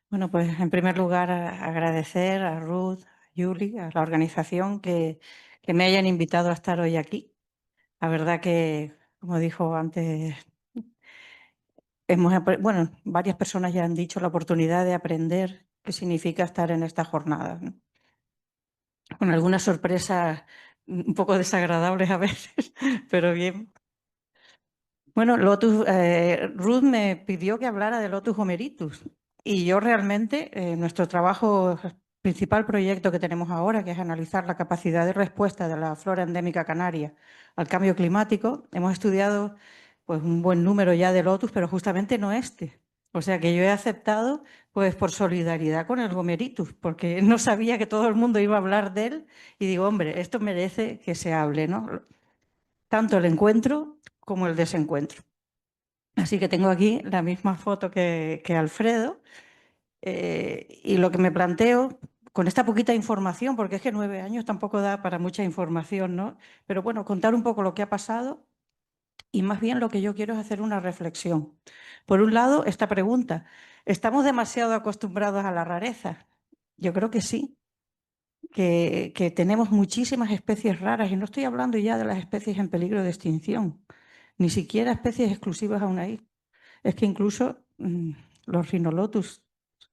Bueno, pues en primer lugar agradecer a Ruth, a Julie, a la organización que me hayan invitado a estar hoy aquí. La verdad que, como dijo antes, bueno, varias personas ya han dicho la oportunidad de aprender qué significa estar en esta jornada, ¿no? Con algunas sorpresas un poco desagradables a veces, pero bien. Bueno, Ruth me pidió que hablara de Lotus Homeritus y yo realmente, nuestro trabajo, principal proyecto que tenemos ahora, que es analizar la capacidad de respuesta de la flora endémica canaria al cambio climático, hemos estudiado pues un buen número ya de Lotus, pero justamente no este. O sea que yo he aceptado pues por solidaridad con el Homeritus, porque no sabía que todo el mundo iba a hablar de él y digo, hombre, esto merece que se hable, ¿no? Tanto el encuentro como el desencuentro. Así que tengo aquí la misma foto que Alfredo, y lo que me planteo con esta poquita información, porque es que 9 años tampoco da para mucha información, ¿no? Pero bueno, contar un poco lo que ha pasado y más bien lo que yo quiero es hacer una reflexión. Por un lado, esta pregunta, ¿estamos demasiado acostumbrados a la rareza? Yo creo que sí, que tenemos muchísimas especies raras y no estoy hablando ya de las especies en peligro de extinción, ni siquiera especies exclusivas aún ahí. Es que incluso los Rhinolotus,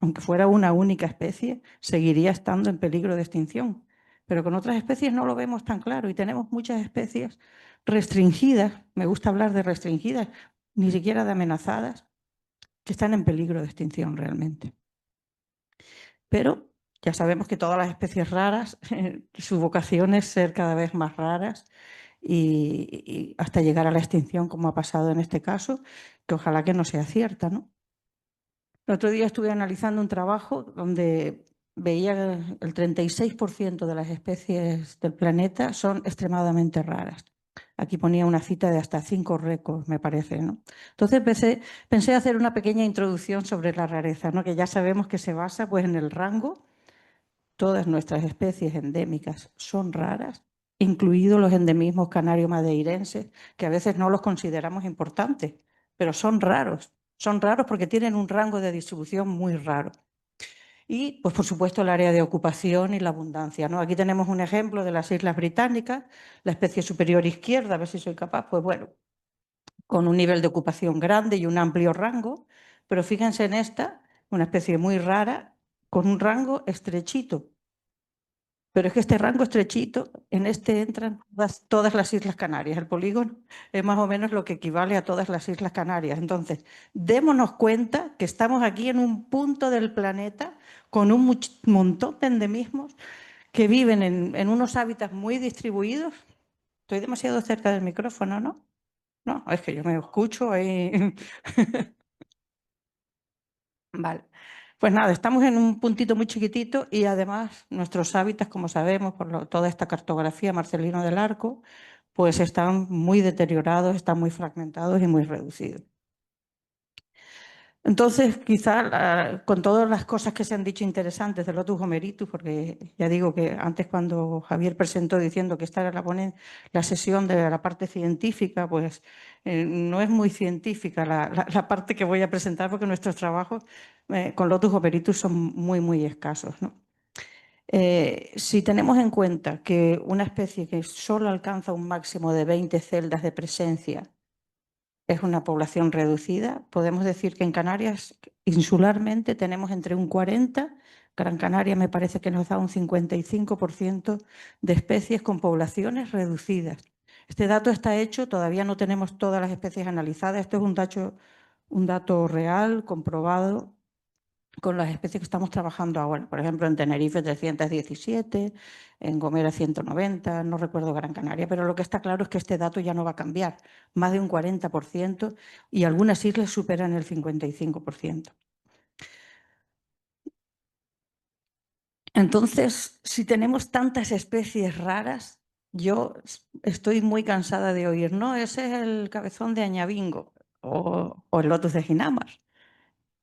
aunque fuera una única especie, seguiría estando en peligro de extinción. Pero con otras especies no lo vemos tan claro y tenemos muchas especies restringidas, me gusta hablar de restringidas, ni siquiera de amenazadas, que están en peligro de extinción realmente. Pero ya sabemos que todas las especies raras, su vocación es ser cada vez más raras y hasta llegar a la extinción, como ha pasado en este caso, que ojalá que no sea cierta, ¿no? El otro día estuve analizando un trabajo donde veía que el 36% de las especies del planeta son extremadamente raras. Aquí ponía una cita de hasta 5 récords, me parece, ¿no? Entonces pensé hacer una pequeña introducción sobre la rareza, ¿no? Que ya sabemos que se basa pues, en el rango. Todas nuestras especies endémicas son raras, incluidos los endemismos canario-madeirenses, que a veces no los consideramos importantes, pero son raros. Son raros porque tienen un rango de distribución muy raro. Y, pues, por supuesto, el área de ocupación y la abundancia, ¿no? Aquí tenemos un ejemplo de las Islas Británicas, la especie superior izquierda, a ver si soy capaz, pues bueno, con un nivel de ocupación grande y un amplio rango, pero fíjense en esta, una especie muy rara, con un rango estrechito. Pero es que este rango estrechito, en este entran todas las Islas Canarias. El polígono es más o menos lo que equivale a todas las Islas Canarias. Entonces, démonos cuenta que estamos aquí en un punto del planeta con un montón de endemismos que viven en unos hábitats muy distribuidos. Estoy demasiado cerca del micrófono, ¿no? No, es que yo me escucho ahí. Vale. Pues nada, estamos en un puntito muy chiquitito y además nuestros hábitats, como sabemos, por toda esta cartografía Marcelino del Arco, pues están muy deteriorados, están muy fragmentados y muy reducidos. Entonces, quizá con todas las cosas que se han dicho interesantes de Lotus Homeritus, porque ya digo que antes cuando Javier presentó diciendo que esta era la sesión de la parte científica, pues no es muy científica la parte que voy a presentar porque nuestros trabajos con Lotus Homeritus son muy, muy escasos, ¿no? Si tenemos en cuenta que una especie que solo alcanza un máximo de 20 celdas de presencia es una población reducida. Podemos decir que en Canarias, insularmente, tenemos entre un 40, Gran Canaria me parece que nos da un 55% de especies con poblaciones reducidas. Este dato está hecho, todavía no tenemos todas las especies analizadas, esto es un dato real, comprobado, con las especies que estamos trabajando ahora. Por ejemplo, en Tenerife 317, en Gomera 190, no recuerdo Gran Canaria, pero lo que está claro es que este dato ya no va a cambiar. Más de un 40% y algunas islas superan el 55%. Entonces, si tenemos tantas especies raras, yo estoy muy cansada de oír, no, ese es el cabezón de Añabingo o el lotus de Ginamar,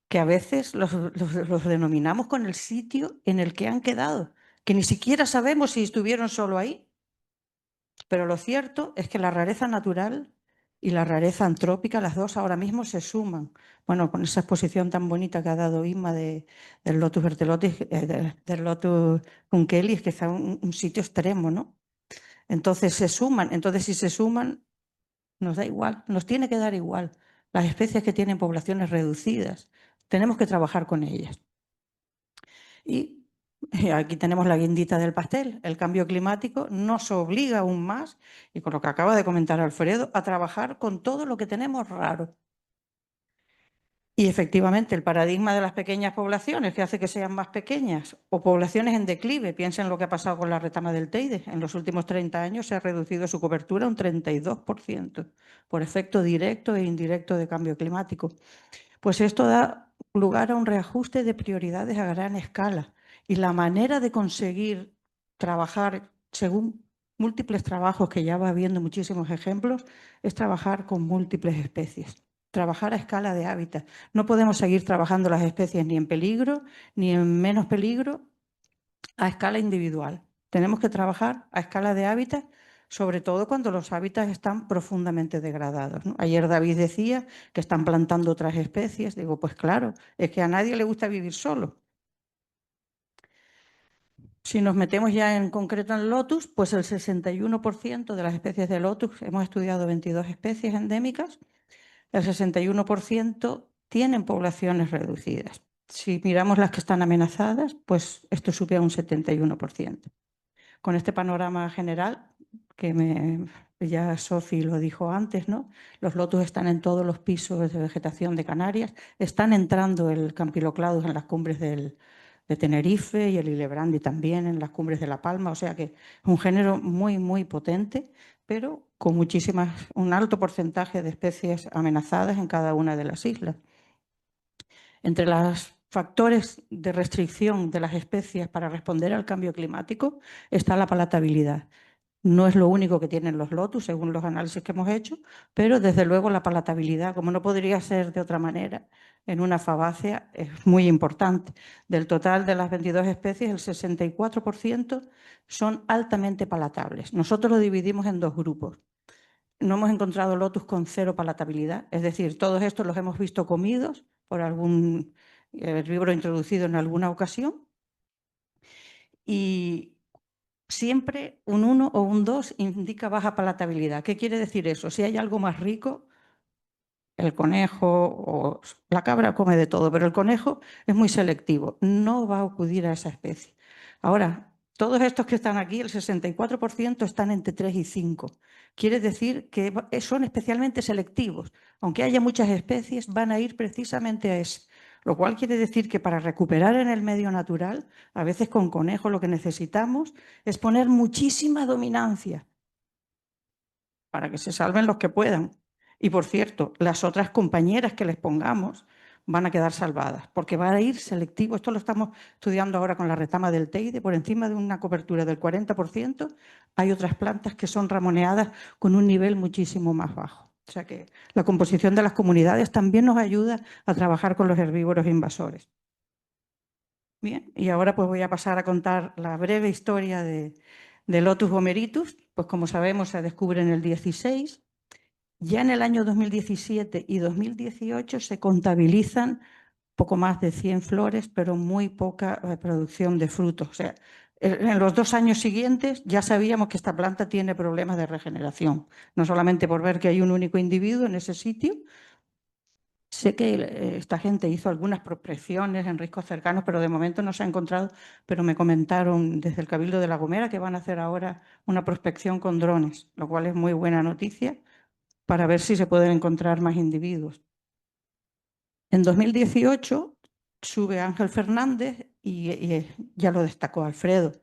que a veces los denominamos con el sitio en el que han quedado, que ni siquiera sabemos si estuvieron solo ahí. Pero lo cierto es que la rareza natural y la rareza antrópica, las dos ahora mismo se suman. Bueno, con esa exposición tan bonita que ha dado Inma del Lotus Bertelotis, del Lotus Kunkelis, que está en un sitio extremo, ¿no? Entonces se suman. Entonces, si se suman, nos da igual, nos tiene que dar igual. Las especies que tienen poblaciones reducidas, tenemos que trabajar con ellas. Y aquí tenemos la guindita del pastel. El cambio climático nos obliga aún más, y con lo que acaba de comentar Alfredo, a trabajar con todo lo que tenemos raro. Y efectivamente, el paradigma de las pequeñas poblaciones, que hace que sean más pequeñas, o poblaciones en declive, piensen lo que ha pasado con la retama del Teide. En los últimos 30 años se ha reducido su cobertura un 32%, por efecto directo e indirecto de cambio climático. Pues esto da lugar a un reajuste de prioridades a gran escala. Y la manera de conseguir trabajar, según múltiples trabajos que ya va habiendo muchísimos ejemplos, es trabajar con múltiples especies. Trabajar a escala de hábitat. No podemos seguir trabajando las especies ni en peligro, ni en menos peligro, a escala individual. Tenemos que trabajar a escala de hábitat, sobre todo cuando los hábitats están profundamente degradados, ¿no? Ayer David decía que están plantando otras especies. Digo, pues claro, es que a nadie le gusta vivir solo. Si nos metemos ya en concreto en lotus, pues el 61% de las especies de lotus, hemos estudiado 22 especies endémicas, el 61% tienen poblaciones reducidas. Si miramos las que están amenazadas, pues esto sube a un 71%. Con este panorama general, ya Sofi lo dijo antes, ¿no? Los lotus están en todos los pisos de vegetación de Canarias, están entrando el Campylocladus en las cumbres de Tenerife y el Ilebrandi también en las cumbres de La Palma, o sea que es un género muy, muy potente, pero con un alto porcentaje de especies amenazadas en cada una de las islas. Entre los factores de restricción de las especies para responder al cambio climático está la palatabilidad. No es lo único que tienen los lotus, según los análisis que hemos hecho, pero desde luego la palatabilidad, como no podría ser de otra manera, en una fabácea es muy importante. Del total de las 22 especies, el 64% son altamente palatables. Nosotros lo dividimos en dos grupos. No hemos encontrado lotus con cero palatabilidad, es decir, todos estos los hemos visto comidos por algún herbívoro introducido en alguna ocasión, y siempre un 1 o un 2 indica baja palatabilidad. ¿Qué quiere decir eso? Si hay algo más rico, el conejo o la cabra come de todo, pero el conejo es muy selectivo, no va a acudir a esa especie. Ahora, todos estos que están aquí, el 64% están entre 3 y 5. Quiere decir que son especialmente selectivos. Aunque haya muchas especies, van a ir precisamente a ese. Lo cual quiere decir que para recuperar en el medio natural, a veces con conejo lo que necesitamos es poner muchísima dominancia para que se salven los que puedan. Y por cierto, las otras compañeras que les pongamos van a quedar salvadas, porque va a ir selectivo. Esto lo estamos estudiando ahora con la retama del Teide. Por encima de una cobertura del 40%, hay otras plantas que son ramoneadas con un nivel muchísimo más bajo. O sea que la composición de las comunidades también nos ayuda a trabajar con los herbívoros invasores. Bien, y ahora pues voy a pasar a contar la breve historia de Lotus gomeritus. Pues como sabemos se descubre en el 16. Ya en el año 2017 y 2018 se contabilizan poco más de 100 flores, pero muy poca producción de frutos. O sea, en los 2 años siguientes ya sabíamos que esta planta tiene problemas de regeneración, no solamente por ver que hay un único individuo en ese sitio. Sé que esta gente hizo algunas prospecciones en riscos cercanos, pero de momento no se ha encontrado. Pero me comentaron desde el Cabildo de La Gomera que van a hacer ahora una prospección con drones, lo cual es muy buena noticia para ver si se pueden encontrar más individuos. En 2018 sube Ángel Fernández y ya lo destacó Alfredo,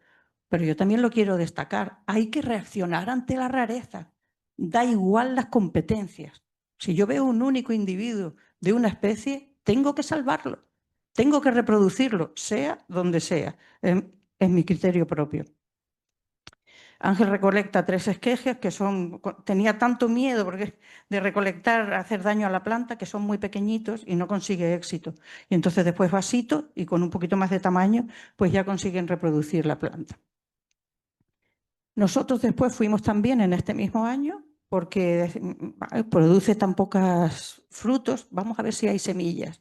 pero yo también lo quiero destacar. Hay que reaccionar ante la rareza. Da igual las competencias. Si yo veo un único individuo de una especie, tengo que salvarlo, tengo que reproducirlo, sea donde sea. Es mi criterio propio. Ángel recolecta 3 esquejes que tenía tanto miedo de recolectar, hacer daño a la planta, que son muy pequeñitos y no consigue éxito. Y entonces después vasito y con un poquito más de tamaño, pues ya consiguen reproducir la planta. Nosotros después fuimos también en este mismo año porque produce tan pocos frutos, vamos a ver si hay semillas.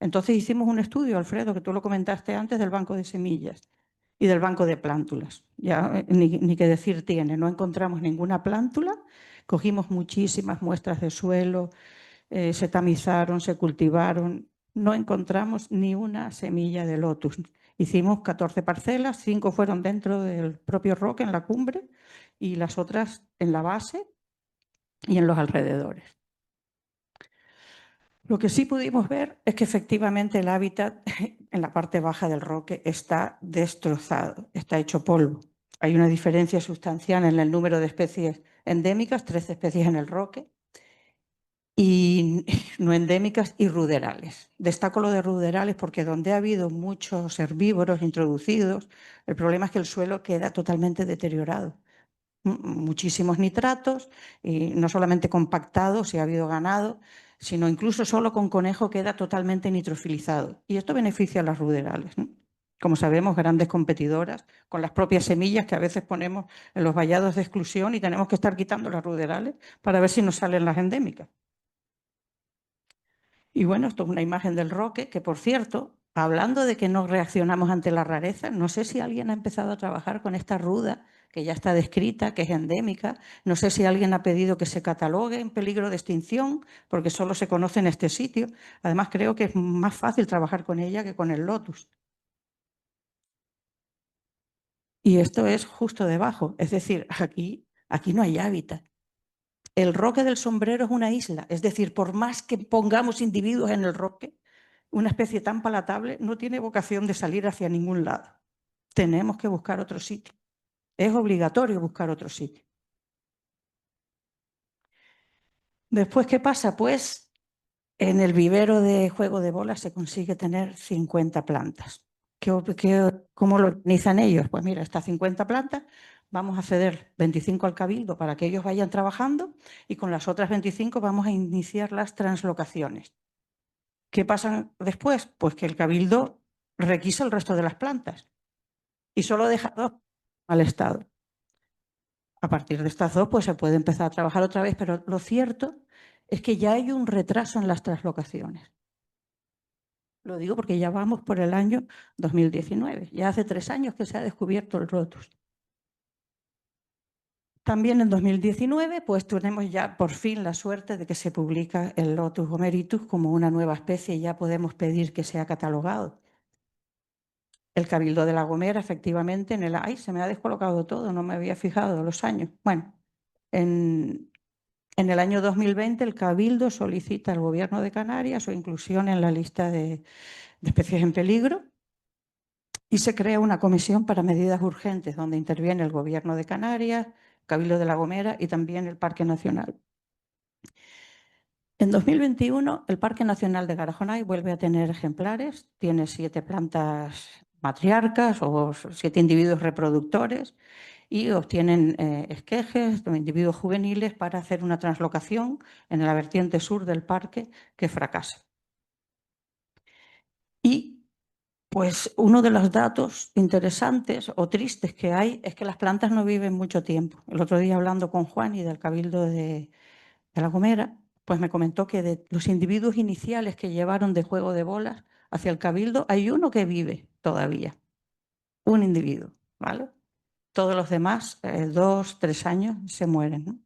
Entonces hicimos un estudio, Alfredo, que tú lo comentaste antes, del banco de semillas y del banco de plántulas. Ya ni qué decir tiene, no encontramos ninguna plántula, cogimos muchísimas muestras de suelo, se tamizaron, se cultivaron, no encontramos ni una semilla de lotus. Hicimos 14 parcelas, 5 fueron dentro del propio roque, en la cumbre, y las otras en la base y en los alrededores. Lo que sí pudimos ver es que efectivamente el hábitat en la parte baja del roque está destrozado, está hecho polvo. Hay una diferencia sustancial en el número de especies endémicas, 13 especies en el roque, y no endémicas y ruderales. Destaco lo de ruderales porque donde ha habido muchos herbívoros introducidos, el problema es que el suelo queda totalmente deteriorado. Muchísimos nitratos, y no solamente compactado si ha habido ganado, sino incluso solo con conejo queda totalmente nitrofilizado. Y esto beneficia a las ruderales, ¿no? Como sabemos, grandes competidoras con las propias semillas que a veces ponemos en los vallados de exclusión y tenemos que estar quitando las ruderales para ver si nos salen las endémicas. Y bueno, esto es una imagen del roque, que por cierto, hablando de que no reaccionamos ante la rareza, no sé si alguien ha empezado a trabajar con esta ruda, que ya está descrita, que es endémica. No sé si alguien ha pedido que se catalogue en peligro de extinción, porque solo se conoce en este sitio. Además, creo que es más fácil trabajar con ella que con el lotus. Y esto es justo debajo, es decir, aquí no hay hábitat. El roque del sombrero es una isla, es decir, por más que pongamos individuos en el roque, una especie tan palatable no tiene vocación de salir hacia ningún lado. Tenemos que buscar otro sitio. Es obligatorio buscar otro sitio. Después, ¿qué pasa? Pues en el vivero de juego de bolas se consigue tener 50 plantas. ¿Cómo lo organizan ellos? Pues mira, estas 50 plantas vamos a ceder 25 al cabildo para que ellos vayan trabajando, y con las otras 25 vamos a iniciar las translocaciones. ¿Qué pasa después? Pues que el cabildo requisa el resto de las plantas y solo deja 2 al Estado. A partir de estas 2, pues se puede empezar a trabajar otra vez, pero lo cierto es que ya hay un retraso en las translocaciones. Lo digo porque ya vamos por el año 2019. Ya hace 3 años que se ha descubierto el Rotus. También en 2019, pues tenemos ya por fin la suerte de que se publica el Lotus gomeritus como una nueva especie y ya podemos pedir que sea catalogado. El Cabildo de La Gomera, efectivamente, en el... ¡Ay, se me ha descolocado todo! No me había fijado los años. Bueno, en el año 2020 el Cabildo solicita al Gobierno de Canarias su inclusión en la lista de especies en peligro y se crea una comisión para medidas urgentes donde interviene el Gobierno de Canarias, Cabildo de La Gomera y también el Parque Nacional. En 2021 el Parque Nacional de Garajonay vuelve a tener ejemplares, tiene 7 plantas matriarcas o 7 individuos reproductores y obtienen esquejes de individuos juveniles para hacer una translocación en la vertiente sur del parque que fracasa. Y pues uno de los datos interesantes o tristes que hay es que las plantas no viven mucho tiempo. El otro día, hablando con Juan y del Cabildo de La Gomera, pues me comentó que de los individuos iniciales que llevaron de juego de bolas hacia el Cabildo, hay uno que vive todavía, un individuo, ¿vale? Todos los demás, 2, 3 años, se mueren, ¿no?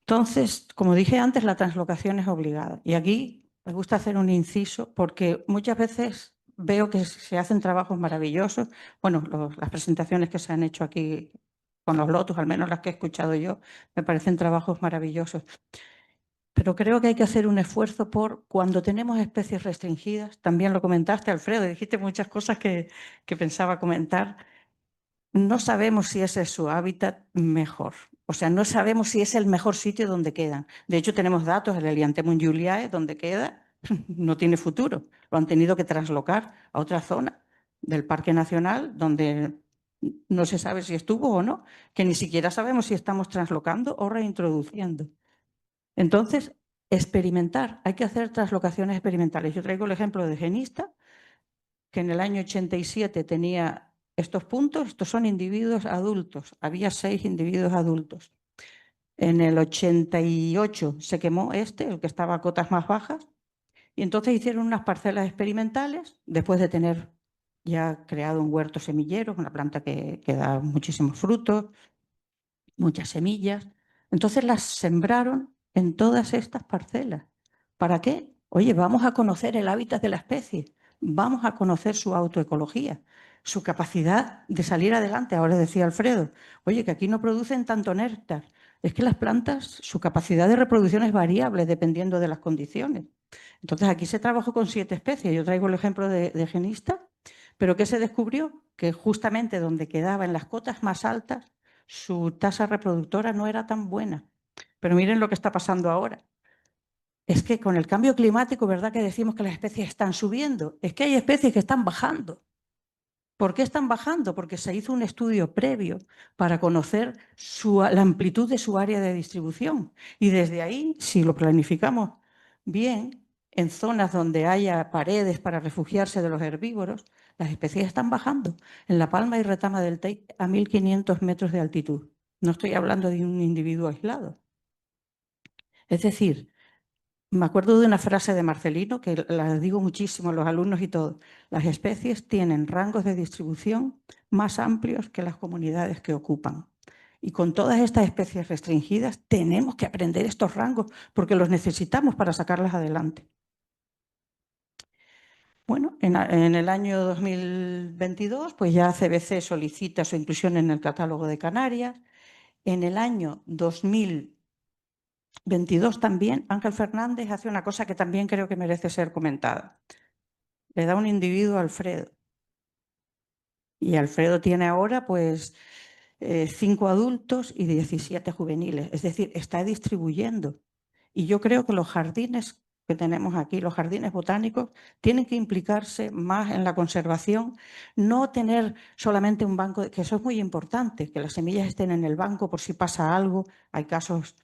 Entonces, como dije antes, la translocación es obligada. Y aquí me gusta hacer un inciso porque muchas veces veo que se hacen trabajos maravillosos. Bueno, las presentaciones que se han hecho aquí con los lotus, al menos las que he escuchado yo, me parecen trabajos maravillosos. Pero creo que hay que hacer un esfuerzo por, cuando tenemos especies restringidas, también lo comentaste, Alfredo, dijiste muchas cosas que pensaba comentar. No sabemos si ese es su hábitat mejor. O sea, no sabemos si es el mejor sitio donde quedan. De hecho, tenemos datos, el Helianthemum juliae, donde queda, no tiene futuro. Lo han tenido que traslocar a otra zona del Parque Nacional, donde no se sabe si estuvo o no, que ni siquiera sabemos si estamos translocando o reintroduciendo. Entonces, experimentar, hay que hacer translocaciones experimentales. Yo traigo el ejemplo de Genista, que en el año 87 tenía estos puntos, estos son individuos adultos. Había 6 individuos adultos. En el 88 se quemó el que estaba a cotas más bajas, y entonces hicieron unas parcelas experimentales, después de tener ya creado un huerto semillero, una planta que da muchísimos frutos, muchas semillas. Entonces las sembraron en todas estas parcelas. ¿Para qué? Oye, vamos a conocer el hábitat de la especie, vamos a conocer su autoecología, su capacidad de salir adelante. Ahora decía Alfredo, oye, que aquí no producen tanto néctar. Es que las plantas, su capacidad de reproducción es variable dependiendo de las condiciones. Entonces aquí se trabajó con 7 especies. Yo traigo el ejemplo de genista, pero ¿qué se descubrió? Que justamente donde quedaba en las cotas más altas, su tasa reproductora no era tan buena. Pero miren lo que está pasando ahora. Es que con el cambio climático, ¿verdad que decimos que las especies están subiendo? Es que hay especies que están bajando. ¿Por qué están bajando? Porque se hizo un estudio previo para conocer la amplitud de su área de distribución. Y desde ahí, si lo planificamos bien, en zonas donde haya paredes para refugiarse de los herbívoros, las especies están bajando. En La Palma y Retama del Teide a 1500 metros de altitud. No estoy hablando de un individuo aislado. Es decir, me acuerdo de una frase de Marcelino que la digo muchísimo a los alumnos y todo. Las especies tienen rangos de distribución más amplios que las comunidades que ocupan. Y con todas estas especies restringidas tenemos que aprender estos rangos porque los necesitamos para sacarlas adelante. Bueno, en el año 2022, pues ya CBC solicita su inclusión en el catálogo de Canarias. En el año 2022 también, Ángel Fernández hace una cosa que también creo que merece ser comentada. Le da un individuo a Alfredo. Y Alfredo tiene ahora pues 5 adultos y 17 juveniles. Es decir, está distribuyendo. Y yo creo que los jardines que tenemos aquí, los jardines botánicos, tienen que implicarse más en la conservación, no tener solamente un banco, que eso es muy importante, que las semillas estén en el banco por si pasa algo. Hay casos,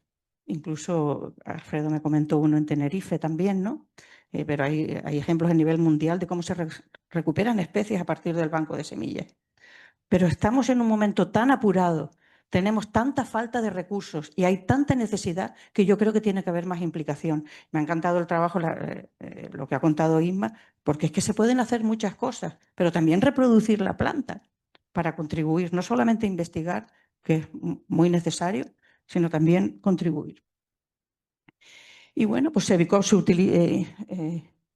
incluso Alfredo me comentó uno en Tenerife también, ¿no? Pero hay ejemplos a nivel mundial de cómo se recuperan especies a partir del banco de semillas. Pero estamos en un momento tan apurado, tenemos tanta falta de recursos y hay tanta necesidad que yo creo que tiene que haber más implicación. Me ha encantado el trabajo, lo que ha contado Isma, porque es que se pueden hacer muchas cosas, pero también reproducir la planta para contribuir, no solamente investigar, que es muy necesario, sino también contribuir. Y bueno, pues Sevicop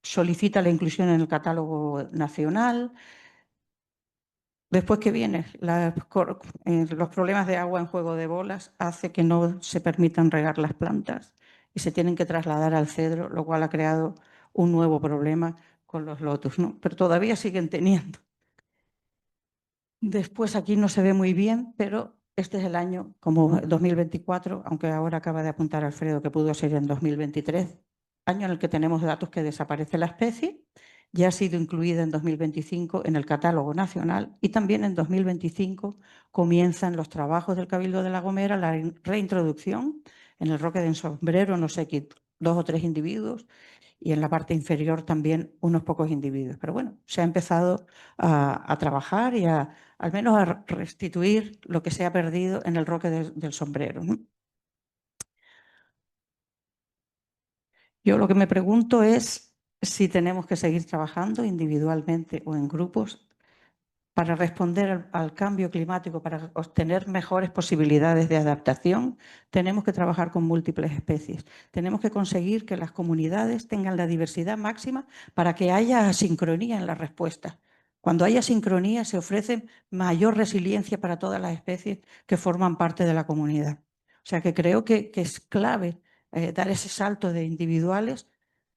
solicita la inclusión en el catálogo nacional. Después que viene, los problemas de agua en juego de bolas hace que no se permitan regar las plantas y se tienen que trasladar al cedro, lo cual ha creado un nuevo problema con los lotus, ¿no? Pero todavía siguen teniendo. Después aquí no se ve muy bien, pero este es el año como 2024, aunque ahora acaba de apuntar Alfredo que pudo ser en 2023, año en el que tenemos datos que desaparece la especie. Ya ha sido incluida en 2025 en el catálogo nacional y también en 2025 comienzan los trabajos del Cabildo de La Gomera, la reintroducción en el Roque del Sombrero, no sé qué, 2 o 3 individuos, y en la parte inferior también unos pocos individuos. Pero bueno, se ha empezado a trabajar y al menos a restituir lo que se ha perdido en el Roque del Sombrero, ¿no? Yo lo que me pregunto es si tenemos que seguir trabajando individualmente o en grupos para responder al cambio climático, para obtener mejores posibilidades de adaptación. Tenemos que trabajar con múltiples especies. Tenemos que conseguir que las comunidades tengan la diversidad máxima para que haya sincronía en la respuesta. Cuando haya sincronía se ofrece mayor resiliencia para todas las especies que forman parte de la comunidad. O sea que creo que es clave dar ese salto de individuales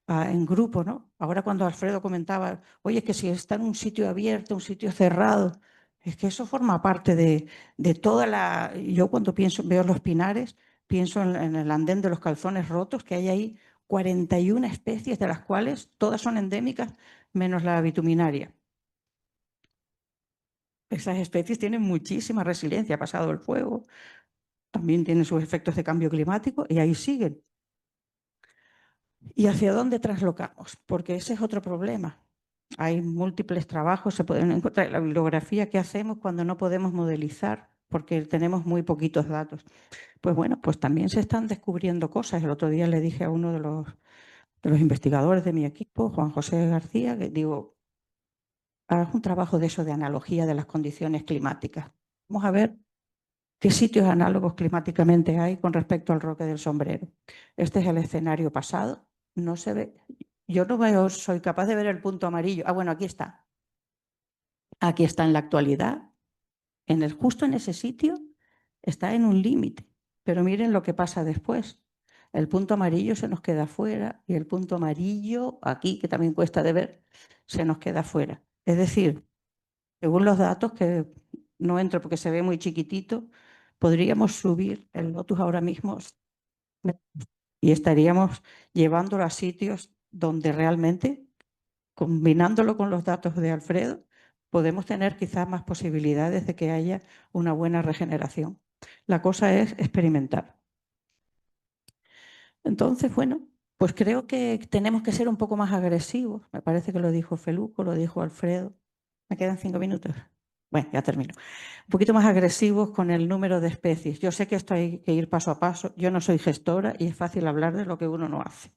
en grupo, ¿no? Ahora cuando Alfredo comentaba, oye, que si está en un sitio abierto, un sitio cerrado, es que eso forma parte de toda la... Yo cuando veo los pinares, pienso en el andén de los calzones rotos, que hay ahí 41 especies, de las cuales todas son endémicas, menos la bituminaria. Esas especies tienen muchísima resiliencia, ha pasado el fuego, también tienen sus efectos de cambio climático y ahí siguen. ¿Y hacia dónde traslocamos? Porque ese es otro problema. Hay múltiples trabajos, se pueden encontrar en la bibliografía que hacemos cuando no podemos modelizar porque tenemos muy poquitos datos. Pues bueno, pues también se están descubriendo cosas. El otro día le dije a uno de los investigadores de mi equipo, Juan José García, que digo, haz un trabajo de eso de analogía de las condiciones climáticas. Vamos a ver qué sitios análogos climáticamente hay con respecto al Roque del Sombrero. Este es el escenario pasado. No se ve. Yo no veo, soy capaz de ver el punto amarillo. Ah, bueno, aquí está. Aquí está en la actualidad. Justo en ese sitio está en un límite. Pero miren lo que pasa después. El punto amarillo se nos queda fuera y el punto amarillo, aquí, que también cuesta de ver, se nos queda fuera. Es decir, según los datos, que no entro porque se ve muy chiquitito, podríamos subir el Lotus ahora mismo y estaríamos llevándolo a sitios donde realmente, combinándolo con los datos de Alfredo, podemos tener quizás más posibilidades de que haya una buena regeneración. La cosa es experimentar. Entonces, bueno, pues creo que tenemos que ser un poco más agresivos. Me parece que lo dijo Feluco, lo dijo Alfredo. Me quedan 5 minutos. Bueno, ya termino. Un poquito más agresivos con el número de especies. Yo sé que esto hay que ir paso a paso. Yo no soy gestora y es fácil hablar de lo que uno no hace.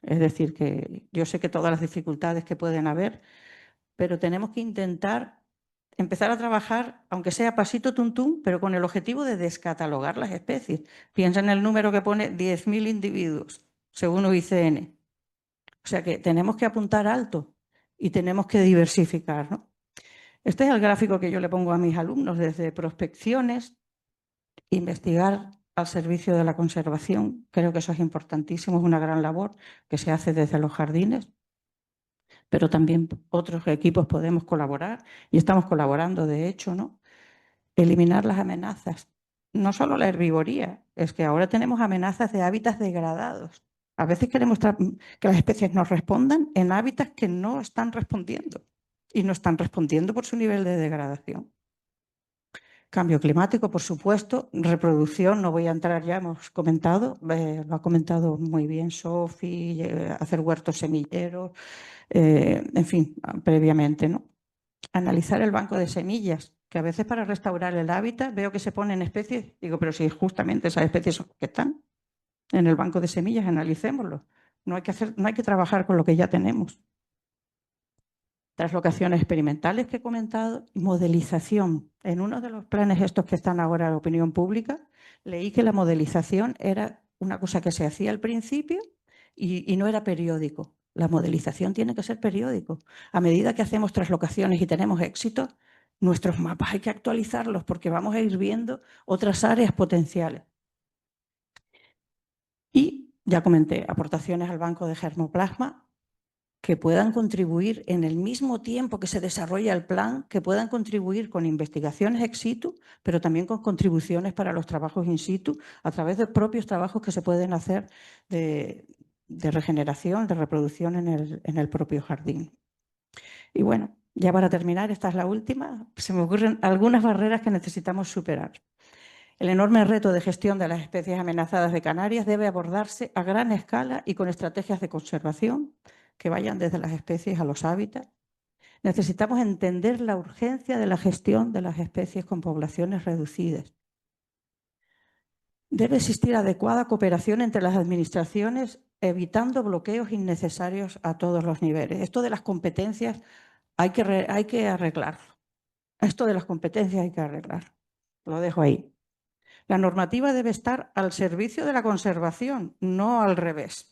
Es decir, que yo sé que todas las dificultades que pueden haber, pero tenemos que intentar empezar a trabajar, aunque sea pasito tuntum, pero con el objetivo de descatalogar las especies. Piensa en el número que pone 10.000 individuos, según UICN. O sea que tenemos que apuntar alto y tenemos que diversificar, ¿no? Este es el gráfico que yo le pongo a mis alumnos desde prospecciones, investigar al servicio de la conservación. Creo que eso es importantísimo, es una gran labor que se hace desde los jardines, pero también otros equipos podemos colaborar y estamos colaborando, de hecho, ¿no? Eliminar las amenazas. No solo la herbivoría, es que ahora tenemos amenazas de hábitats degradados. A veces queremos que las especies nos respondan en hábitats que no están respondiendo y no están respondiendo por su nivel de degradación. Cambio climático, por supuesto. Reproducción, no voy a entrar ya, hemos comentado, lo ha comentado muy bien Sofi, hacer huertos semilleros, en fin, previamente, ¿no? Analizar el banco de semillas, que a veces para restaurar el hábitat veo que se ponen especies, digo, pero si justamente esas especies son las que están en el banco de semillas, analicémoslo. No hay que trabajar con lo que ya tenemos. Translocaciones experimentales que he comentado, modelización. En uno de los planes estos que están ahora en la opinión pública, leí que la modelización era una cosa que se hacía al principio y no era periódico. La modelización tiene que ser periódico. A medida que hacemos translocaciones y tenemos éxito, nuestros mapas hay que actualizarlos porque vamos a ir viendo otras áreas potenciales. Y ya comenté, aportaciones al banco de germoplasma, que puedan contribuir en el mismo tiempo que se desarrolla el plan, que puedan contribuir con investigaciones ex situ, pero también con contribuciones para los trabajos in situ, a través de propios trabajos que se pueden hacer de regeneración, de reproducción en el propio jardín. Y bueno, ya para terminar, esta es la última, se me ocurren algunas barreras que necesitamos superar. El enorme reto de gestión de las especies amenazadas de Canarias debe abordarse a gran escala y con estrategias de conservación que vayan desde las especies a los hábitats. Necesitamos entender la urgencia de la gestión de las especies con poblaciones reducidas. Debe existir adecuada cooperación entre las administraciones, evitando bloqueos innecesarios a todos los niveles. Esto de las competencias hay que arreglarlo. Esto de las competencias hay que arreglarlo. Lo dejo ahí. La normativa debe estar al servicio de la conservación, no al revés.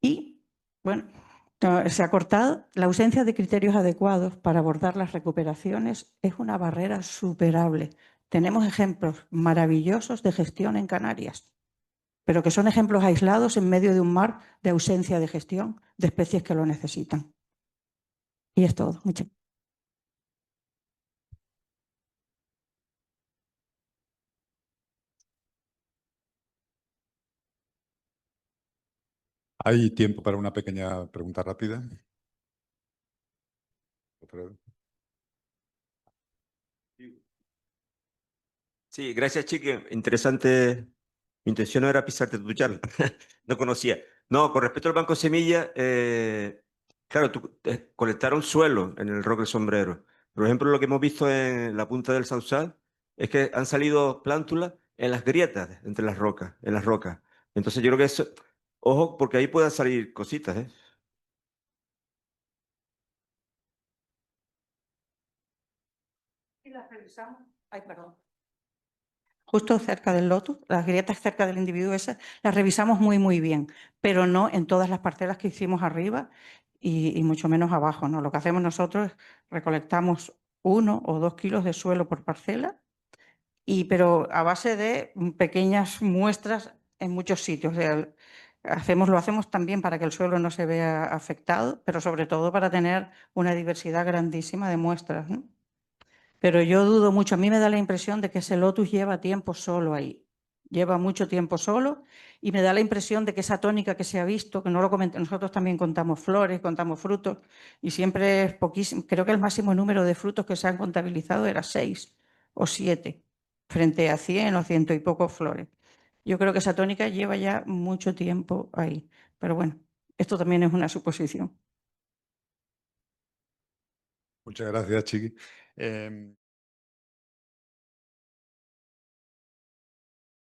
Y, bueno, se ha cortado. La ausencia de criterios adecuados para abordar las recuperaciones es una barrera superable. Tenemos ejemplos maravillosos de gestión en Canarias, pero que son ejemplos aislados en medio de un mar de ausencia de gestión de especies que lo necesitan. Y es todo. Muchas gracias. ¿Hay tiempo para una pequeña pregunta rápida? Alfredo. Sí, gracias, Chique. Interesante. Mi intención no era pisarte tu charla. No conocía. No, con respecto al Banco Semilla, Claro, colectaron suelo en el Roque del Sombrero. Por ejemplo, lo que hemos visto en la punta del Sausal es que han salido plántulas en las grietas entre las rocas, en las rocas. Entonces yo creo que eso, ojo, porque ahí pueden salir cositas, ¿eh? Y las revisamos. Ay, perdón. Justo cerca del loto, las grietas cerca del individuo ese, las revisamos muy bien, pero no en todas las parcelas que hicimos arriba y mucho menos abajo, ¿no? Lo que hacemos nosotros es recolectamos 1 o 2 kilos de suelo por parcela, pero a base de pequeñas muestras en muchos sitios. O sea, lo hacemos también para que el suelo no se vea afectado, pero sobre todo para tener una diversidad grandísima de muestras, ¿no? Pero yo dudo mucho. A mí me da la impresión de que ese lotus lleva tiempo solo ahí. Lleva mucho tiempo solo y me da la impresión de que esa tónica que se ha visto, que no lo comenté, nosotros también contamos flores, contamos frutos y siempre es poquísimo. Creo que el máximo número de frutos que se han contabilizado era 6 o 7 frente a 100 o 100 y pocos flores. Yo creo que esa tónica lleva ya mucho tiempo ahí. Pero bueno, esto también es una suposición. Muchas gracias, Chiqui.